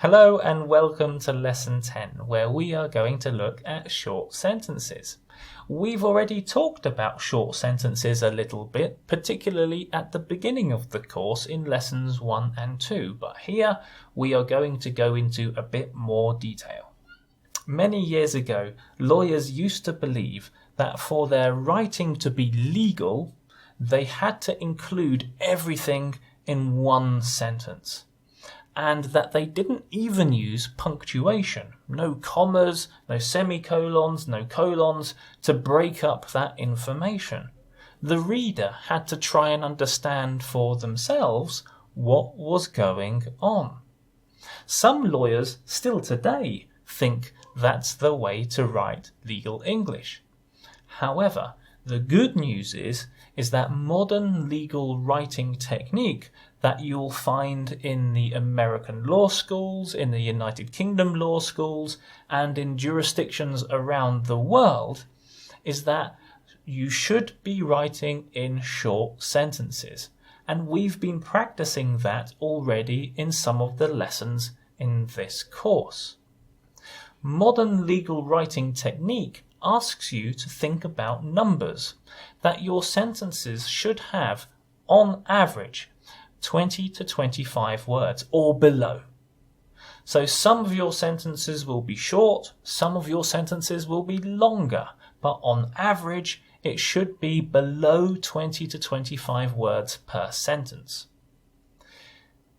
Hello and welcome to Lesson 10, where we are going to look at short sentences. We've already talked about short sentences a little bit, particularly at the beginning of the course in Lessons 1 and 2, but here we are going to go into a bit more detail. Many years ago, lawyers used to believe that for their writing to be legal, they had to include everything in one sentence, and that they didn't even use punctuation, no commas, no semicolons, no colons, to break up that information. The reader had to try and understand for themselves what was going on. Some lawyers still today think that's the way to write legal English. However, the good news is that modern legal writing technique that you'll find in the American law schools, in the United Kingdom law schools, and in jurisdictions around the world is that you should be writing in short sentences. And we've been practicing that already in some of the lessons in this course. Modern legal writing technique asks you to think about numbers, that your sentences should have, on average, 20 to 25 words or below. So some of your sentences will be short, some of your sentences will be longer, but on average it should be below 20 to 25 words per sentence.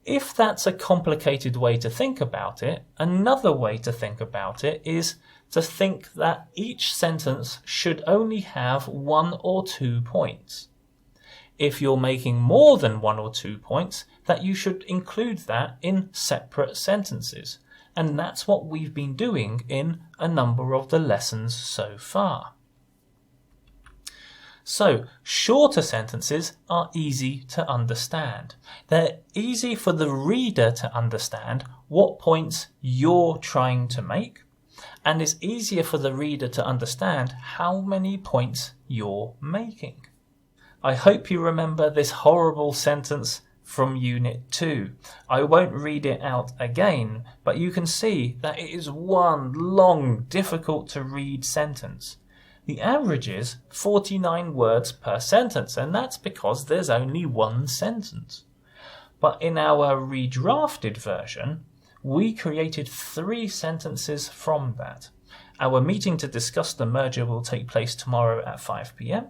If that's a complicated way to think about it, another way to think about it is to think that each sentence should only have 1 or 2 points. If you're making more than 1 or 2 points, that you should include that in separate sentences. And that's what we've been doing in a number of the lessons so far. So, shorter sentences are easy to understand. They're easy for the reader to understand what points you're trying to make, and it's easier for the reader to understand how many points you're making. I hope you remember this horrible sentence from Unit 2. I won't read it out again, but you can see that it is one long, difficult to read sentence. The average is 49 words per sentence, and that's because there's only one sentence. But in our redrafted version, we created 3 sentences from that. Our meeting to discuss the merger will take place tomorrow at 5 p.m.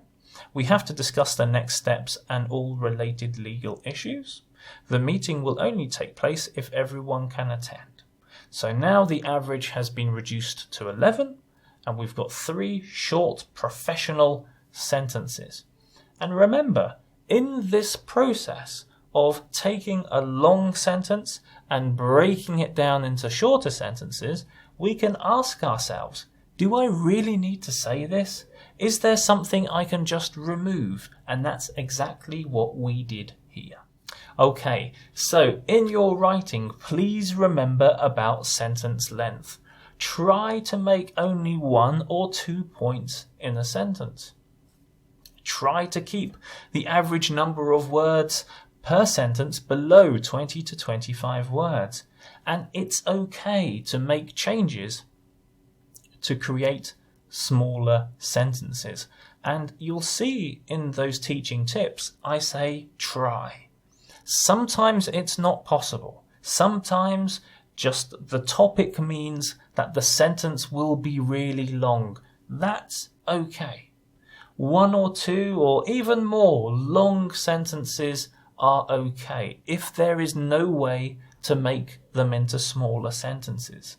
We have to discuss the next steps and all related legal issues. The meeting will only take place if everyone can attend. So now the average has been reduced to 11, and we've got 3 short professional sentences. And remember, in this process of taking a long sentence and breaking it down into shorter sentences, we can ask ourselves, do I really need to say this? Is there something I can just remove? And that's exactly what we did here. Okay, so in your writing, please remember about sentence length. Try to make only 1 or 2 points in a sentence. Try to keep the average number of words per sentence below 20 to 25 words. And it's okay to make changes to create smaller sentences. And you'll see in those teaching tips, I say try. Sometimes it's not possible. Sometimes just the topic means that the sentence will be really long. That's okay. 1 or 2 or even more long sentences are okay if there is no way to make them into smaller sentences.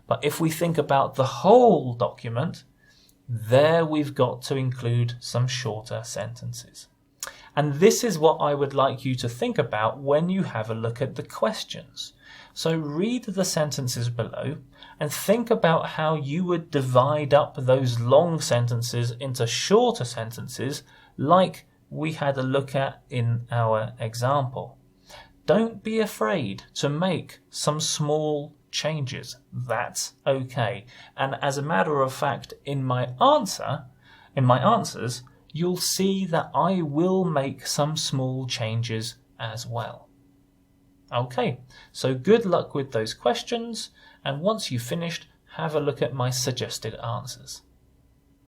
But if we think about the whole document, there we've got to include some shorter sentences. And this is what I would like you to think about when you have a look at the questions. So read the sentences below and think about how you would divide up those long sentences into shorter sentences like we had a look at in our example. Don't be afraid to make some small changes. That's okay. And as a matter of fact, in my answers, you'll see that I will make some small changes as well. Okay, so good luck with those questions, and once you've finished, have a look at my suggested answers.